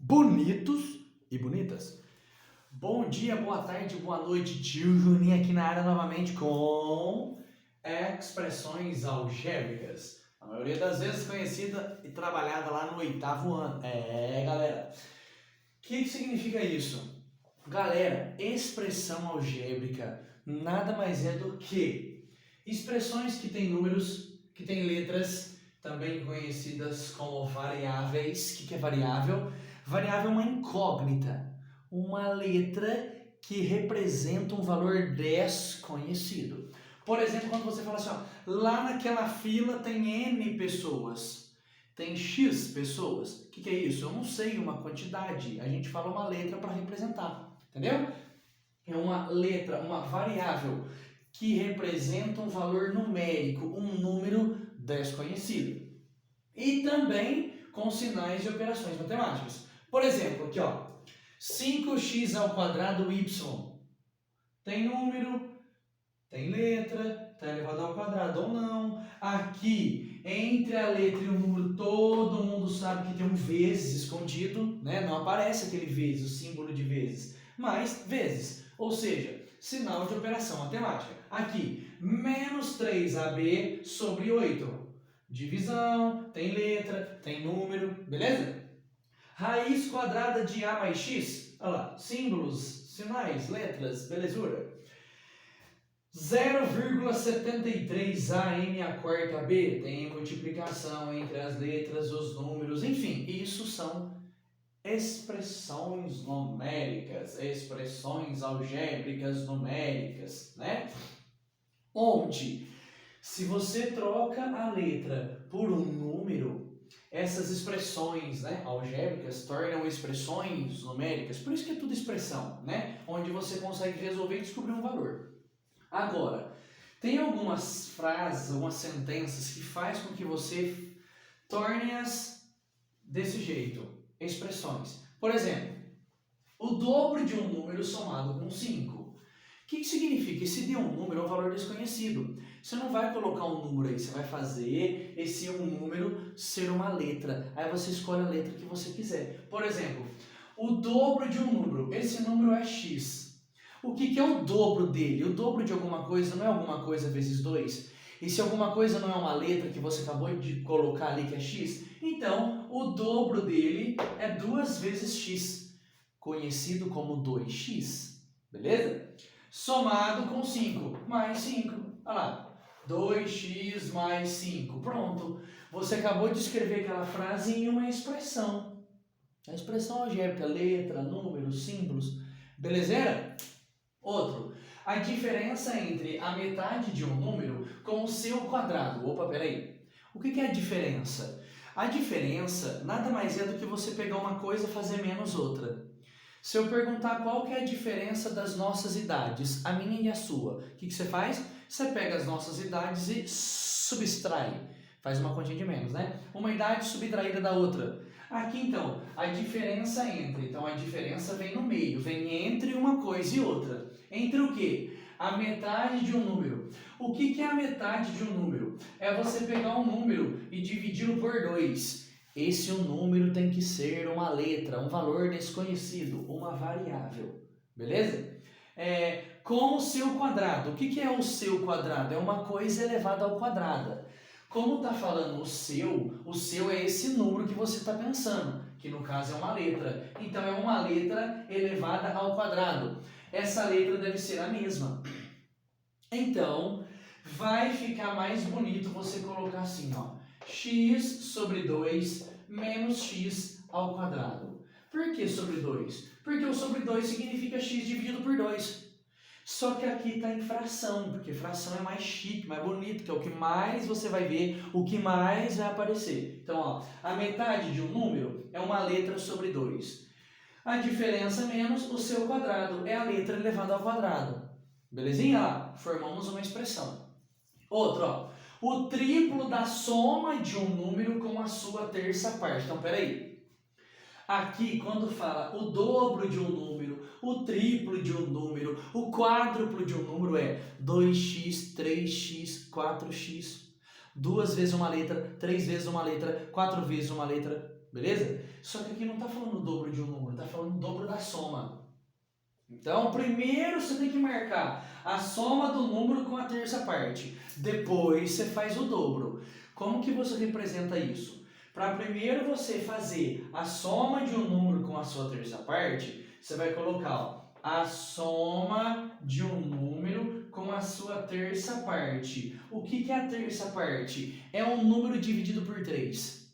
bonitos e bonitas. Bom dia, boa tarde, boa noite, tio Juninho aqui na área novamente com expressões algébricas. A maioria das vezes conhecida e trabalhada lá no 8º ano. Galera, o que significa isso? Galera, expressão algébrica nada mais é do que expressões que têm números, que têm letras, também conhecidas como variáveis. O que é variável? Variável é uma incógnita, uma letra que representa um valor desconhecido. Por exemplo, quando você fala assim, ó, lá naquela fila tem N pessoas, tem X pessoas. O que é isso? Eu não sei, uma quantidade. A gente fala uma letra para representar, entendeu? É uma letra, uma variável que representa um valor numérico, um número desconhecido. E também com sinais de operações matemáticas. Por exemplo, aqui ó, 5x ao quadrado y. Tem número, tem letra, está elevado ao quadrado ou não. Aqui, entre a letra e o número, todo mundo sabe que tem um vezes escondido, né? Não aparece aquele vezes, o símbolo de vezes, mas vezes. Ou seja, sinal de operação matemática. Aqui, menos 3ab sobre 8. Divisão, tem letra, tem número, beleza? Raiz quadrada de a mais x, olha lá, símbolos, sinais, letras, belezura. 0,73 AM a quarta B, tem multiplicação entre as letras, os números, enfim, isso são expressões numéricas, expressões algébricas numéricas, né? Onde, se você troca a letra por um número, essas expressões, né, algébricas tornam expressões numéricas, por isso que é tudo expressão, né? Onde você consegue resolver e descobrir um valor. Agora, tem algumas frases, algumas sentenças que faz com que você torne-as desse jeito, expressões. Por exemplo, o dobro de um número somado com 5. O que significa? Esse de um número é um valor desconhecido. Você não vai colocar um número aí, você vai fazer esse um número ser uma letra. Aí você escolhe a letra que você quiser. Por exemplo, o dobro de um número, esse número é x. O que é o dobro dele? O dobro de alguma coisa não é alguma coisa vezes 2? E se alguma coisa não é uma letra que você acabou de colocar ali que é x, então o dobro dele é 2 vezes x, conhecido como 2x, beleza? Somado com 5, mais 5, olha lá, 2x mais 5, pronto. Você acabou de escrever aquela frase em uma expressão. A expressão algébrica, letra, números, símbolos, belezeira? Outro, a diferença entre a metade de um número com o seu quadrado. Opa, peraí. O que é a diferença? A diferença nada mais é do que você pegar uma coisa e fazer menos outra. Se eu perguntar qual que é a diferença das nossas idades, a minha e a sua, o que você faz? Você pega as nossas idades e subtrai. Faz uma continha de menos, né? Uma idade subtraída da outra. Aqui então, a diferença entre. Então a diferença vem no meio, vem entre uma coisa e outra. Entre o quê? A metade de um número. O que é a metade de um número? É você pegar um número e dividi-lo por 2. Esse número tem que ser uma letra, um valor desconhecido, uma variável. Beleza? Com o seu quadrado. O que é o seu quadrado? É uma coisa elevada ao quadrado. Como está falando o seu é esse número que você está pensando, que no caso é uma letra. Então é uma letra elevada ao quadrado. Essa letra deve ser a mesma. Então, vai ficar mais bonito você colocar assim, ó, x sobre 2 menos x ao quadrado. Por que sobre 2? Porque o sobre 2 significa x dividido por 2. Só que aqui está em fração, porque fração é mais chique, mais bonito, que é o que mais você vai ver, o que mais vai aparecer. Então, ó, a metade de um número é uma letra sobre 2. A diferença menos o seu quadrado é a letra elevada ao quadrado. Belezinha? Lá, formamos uma expressão. Outra, ó, o triplo da soma de um número com a sua terça parte. Então, peraí. Aqui, quando fala o dobro de um número, o triplo de um número, o quádruplo de um número é 2x, 3x, 4x, 2 vezes uma letra, 3 vezes uma letra, 4 vezes uma letra. beleza? Só que aqui não está falando o dobro de um número, está falando o dobro da soma. Então, primeiro você tem que marcar a soma do número com a terça parte. Depois você faz o dobro. Como que você representa isso? Para primeiro você fazer a soma de um número com a sua terça parte, você vai colocar ó, a soma de um número com a sua terça parte. O que é a terça parte? É um número dividido por 3.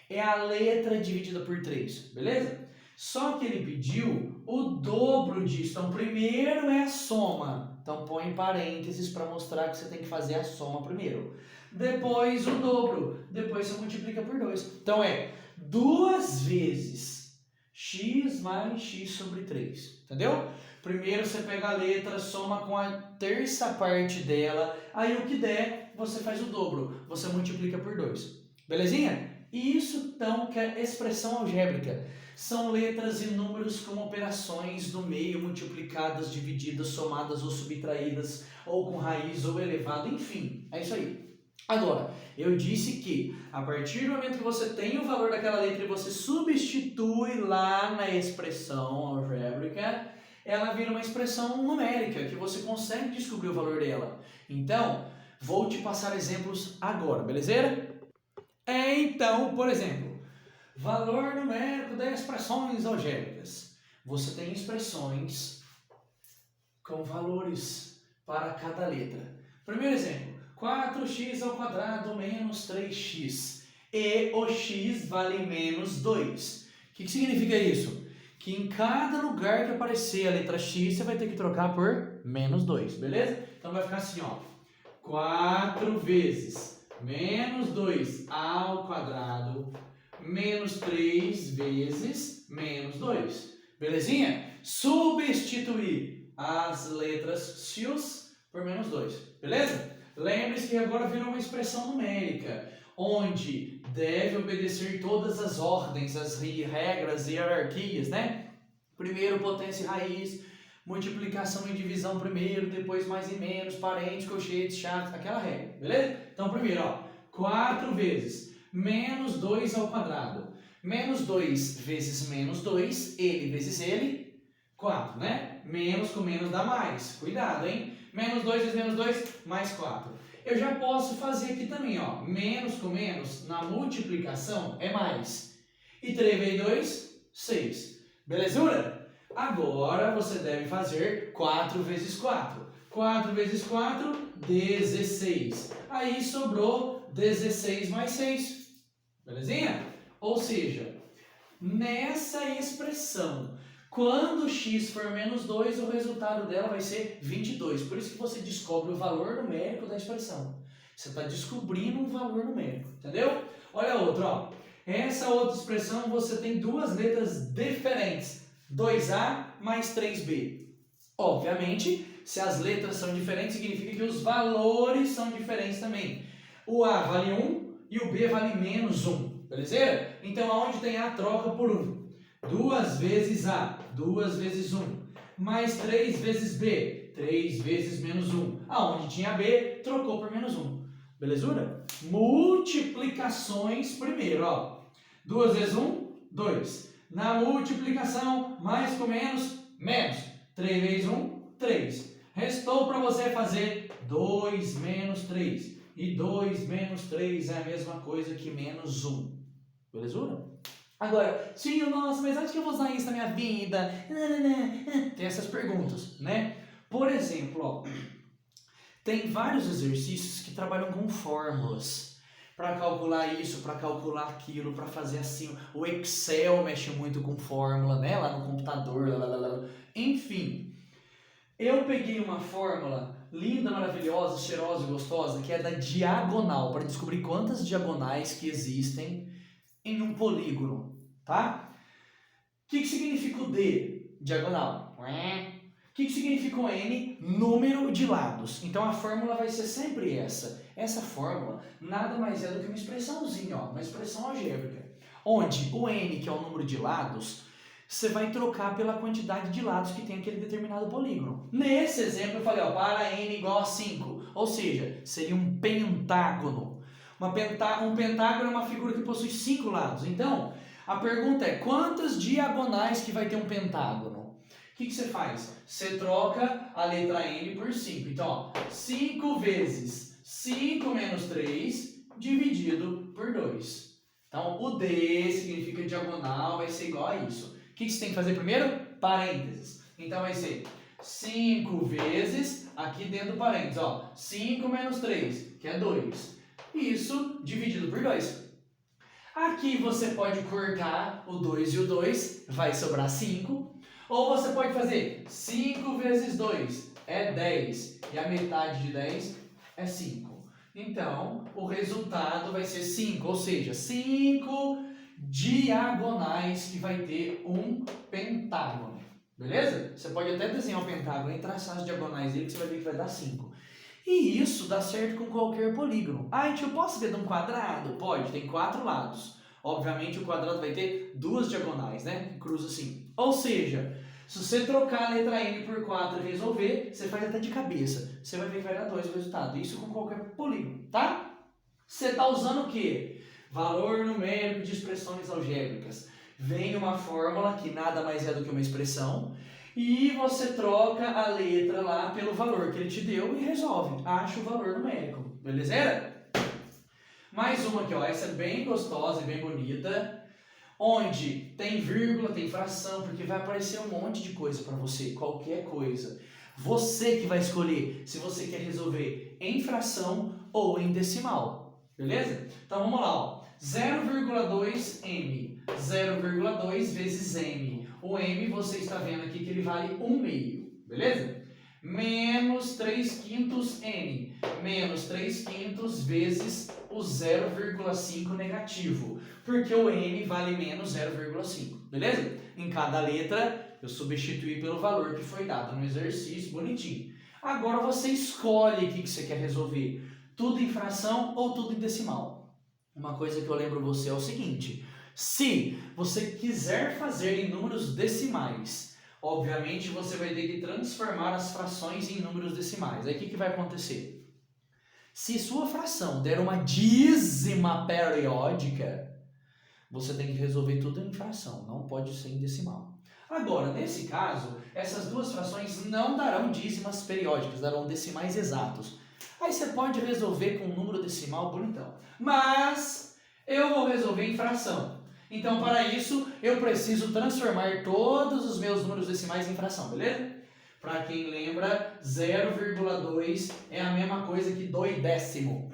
É a letra dividida por 3, beleza? Só que ele pediu o dobro disso. Então, primeiro é a soma. Então, põe em parênteses para mostrar que você tem que fazer a soma primeiro. Depois, o dobro. Depois, você multiplica por 2. Então, é 2 vezes x mais x sobre 3. Entendeu? Primeiro, você pega a letra, soma com a terça parte dela. Aí, o que der, você faz o dobro. Você multiplica por 2. Belezinha? Isso, então, que é expressão algébrica. São letras e números com operações no meio, multiplicadas, divididas, somadas ou subtraídas, ou com raiz ou elevado, enfim, é isso aí. Agora, eu disse que a partir do momento que você tem o valor daquela letra e você substitui lá na expressão algébrica, ela vira uma expressão numérica, que você consegue descobrir o valor dela. Então, vou te passar exemplos agora, beleza? Então, por exemplo, valor numérico das expressões algébricas. Você tem expressões com valores para cada letra. Primeiro exemplo, 4x ao quadrado menos 3x. E o x vale menos 2. O que significa isso? Que em cada lugar que aparecer a letra x, você vai ter que trocar por menos 2, beleza? Então vai ficar assim, ó. 4 vezes menos 2 ao quadrado menos 3 vezes menos 2. Belezinha? Substituir as letras x por menos 2. Beleza? Lembre-se que agora virou uma expressão numérica, onde deve obedecer todas as ordens, as regras e hierarquias, né? Primeiro potência e raiz, multiplicação e divisão primeiro, depois mais e menos, parentes, colchetes, chaves, aquela regra. Beleza? Então primeiro, ó, 4 vezes menos 2 ao quadrado. Menos 2 vezes menos 2, ele vezes ele, 4, né? Menos com menos dá mais. Cuidado, hein? Menos 2 vezes menos 2, mais 4. Eu já posso fazer aqui também, ó. Menos com menos, na multiplicação, é mais. E 3 vezes 2, 6. Belezura? Agora você deve fazer 4 vezes 4. 4 vezes 4, 16. Aí sobrou 16 mais 6. Belezinha? Ou seja, nessa expressão, quando x for menos 2, o resultado dela vai ser 22. Por isso que você descobre o valor numérico da expressão. Você está descobrindo um valor numérico, entendeu? Olha a outra, ó. Essa outra expressão você tem duas letras diferentes. 2A mais 3B. Obviamente, se as letras são diferentes, significa que os valores são diferentes também. O A vale 1 e o B vale menos 1. Beleza? Então, aonde tem A, troca por 1. 2 vezes A, 2 vezes 1. Mais 3 vezes B, 3 vezes menos 1. Aonde tinha B, trocou por menos 1. Belezura? Multiplicações primeiro, ó. 2 vezes 1, 2. Na multiplicação, mais com menos, menos. 3 vezes 1, 3. Restou para você fazer 2 menos 3. E 2 menos 3 é a mesma coisa que menos 1. Belezura? Agora, tio, nossa, mas onde que eu vou usar isso na minha vida? Tem essas perguntas, né? Por exemplo, ó, tem vários exercícios que trabalham com fórmulas. Para calcular isso, para calcular aquilo, para fazer assim. O Excel mexe muito com fórmula, né? Lá no computador, enfim. Eu peguei uma fórmula linda, maravilhosa, cheirosa e gostosa, que é da diagonal, para descobrir quantas diagonais que existem em um polígono, tá? O que significa o D? Diagonal. O que significa o N? Número de lados. Então a fórmula vai ser sempre essa. Essa fórmula nada mais é do que uma expressãozinha, ó, uma expressão algébrica, onde o N, que é o número de lados, você vai trocar pela quantidade de lados que tem aquele determinado polígono. Nesse exemplo eu falei, ó, para N igual a 5, ou seja, seria um pentágono. Um pentágono é uma figura que possui 5 lados. Então, A pergunta é, quantas diagonais que vai ter um pentágono? O que você faz? Você troca a letra N por 5. Então, ó, 5 vezes 5 menos 3 dividido por 2. Então, o D significa diagonal, vai ser igual a isso. O que você tem que fazer primeiro? Parênteses. Então, vai ser 5 vezes, aqui dentro do parênteses, ó, 5 menos 3, que é 2. Isso dividido por 2. Aqui você pode cortar o 2 e o 2, vai sobrar 5. Ou você pode fazer 5 vezes 2 é 10. E a metade de 10 é 5. Então, o resultado vai ser 5. Ou seja, 5 diagonais que vai ter um pentágono. Beleza? Você pode até desenhar um pentágono e traçar as diagonais dele que você vai ver que vai dar 5. E isso dá certo com qualquer polígono. Ah, eu posso ver de um quadrado? Pode, tem 4 lados. Obviamente o quadrado vai ter 2 diagonais, né? Que cruza assim. Ou seja, se você trocar a letra N por 4 e resolver, você faz até de cabeça. Você vai ver que vai dar 2 o resultado. Isso com qualquer polígono, tá? Você está usando o quê? Valor numérico de expressões algébricas. Vem uma fórmula que nada mais é do que uma expressão. E você troca a letra lá pelo valor que ele te deu e resolve. Acha o valor numérico. Beleza? Mais uma aqui, ó. Essa é bem gostosa e bem bonita. Onde tem vírgula, tem fração, porque vai aparecer um monte de coisa para você. Qualquer coisa. Você que vai escolher se você quer resolver em fração ou em decimal. Beleza? Então vamos lá, ó. 0,2m. 0,2 vezes m. O m você está vendo aqui que ele vale 1/2, beleza? Menos 3/5 n. Menos 3/5 vezes o 0,5 negativo. Porque o n vale menos 0,5, beleza? Em cada letra eu substituí pelo valor que foi dado no exercício, bonitinho. Agora você escolhe o que você quer resolver. Tudo em fração ou tudo em decimal. Uma coisa que eu lembro você é o seguinte... Se você quiser fazer em números decimais, obviamente você vai ter que transformar as frações em números decimais. Aí o que vai acontecer? Se sua fração der uma dízima periódica, você tem que resolver tudo em fração, não pode ser em decimal. Agora, nesse caso, essas duas frações não darão dízimas periódicas, darão decimais exatos. Aí você pode resolver com um número decimal bonitão. Mas eu vou resolver em fração. Então, para isso, eu preciso transformar todos os meus números decimais em fração, beleza? Para quem lembra, 0,2 é a mesma coisa que 2/10,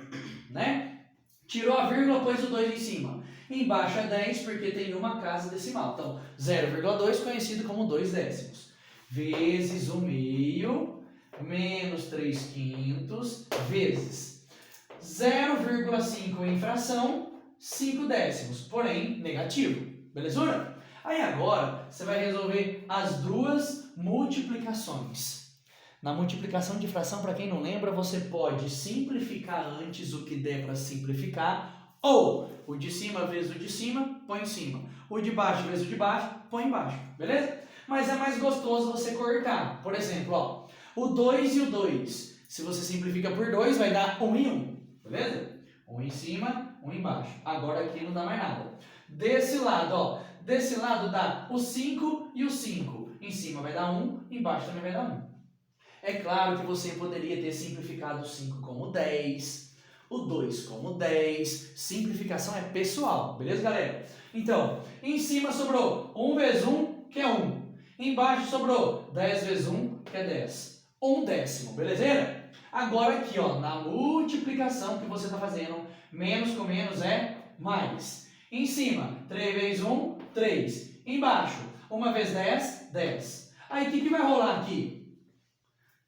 né? Tirou a vírgula, pôs o 2 em cima. Embaixo é 10 porque tem uma casa decimal. Então, 0,2 conhecido como 2/10. Vezes 1/2 menos 3/5 vezes 0,5 em fração, 5/10, porém negativo. Belezura? Aí agora você vai resolver as duas multiplicações. Na multiplicação de fração, para quem não lembra, você pode simplificar antes o que der para simplificar, ou o de cima vezes o de cima, põe em cima. O de baixo vezes o de baixo, põe embaixo. Beleza? Mas é mais gostoso você cortar. Por exemplo, ó, o 2 e o 2. Se você simplifica por 2, vai dar 1 em 1. Beleza? 1 em cima, 1 embaixo. Agora aqui não dá mais nada. Desse lado, ó. Desse lado dá o 5 e o 5. Em cima vai dar 1, embaixo também vai dar 1. É claro que você poderia ter simplificado o 5 como 10, o 2 como 10. Simplificação é pessoal, beleza, galera? Então, em cima sobrou 1 vezes 1, que é 1. Embaixo sobrou 10 vezes 1, que é 10. 1/10, beleza? Agora aqui, ó, na multiplicação que você está fazendo, menos com menos é mais. Em cima, 3 vezes 1, 3. Embaixo, 1 vezes 10, 10. Aí, o que vai rolar aqui?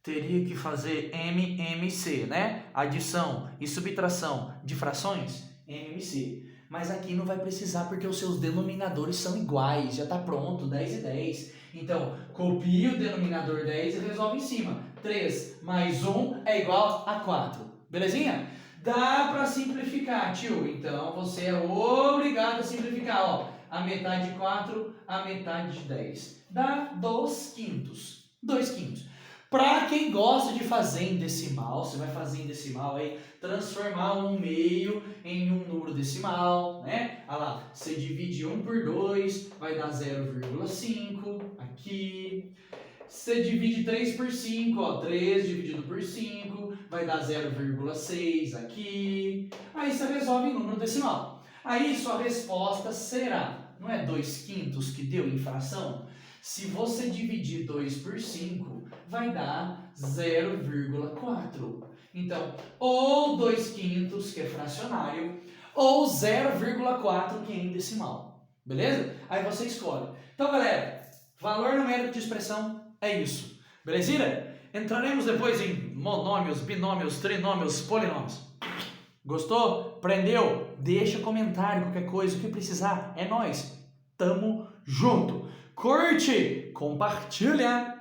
Teria que fazer MMC, né? Adição e subtração de frações, MMC. Mas aqui não vai precisar porque os seus denominadores são iguais. Já está pronto, 10 e 10. Então, copia o denominador 10 e resolve em cima. 3 mais 1 é igual a 4. Belezinha? Dá para simplificar, tio. Então, você é obrigado a simplificar. Ó, a metade de 4, a metade de 10. Dá 2/5. 2/5. Para quem gosta de fazer em decimal, você vai fazer em decimal aí, transformar um meio em um número decimal, né? Olha lá, você divide 1 por 2, vai dar 0,5 aqui. Você divide 3 por 5, ó, 3 dividido por 5, vai dar 0,6 aqui. Aí você resolve em número decimal. Aí sua resposta será, não é 2/5 que deu em fração? Se você dividir 2 por 5, vai dar 0,4. Então, ou 2/5, que é fracionário, ou 0,4, que é em decimal. Beleza? Aí você escolhe. Então, galera, valor numérico de expressão é isso. Belezinha? Entraremos depois em monômios, binômios, trinômios, polinômios. Gostou? Prendeu? Deixa comentário, qualquer coisa, o que precisar. É nóis. Tamo junto. Curte, compartilha.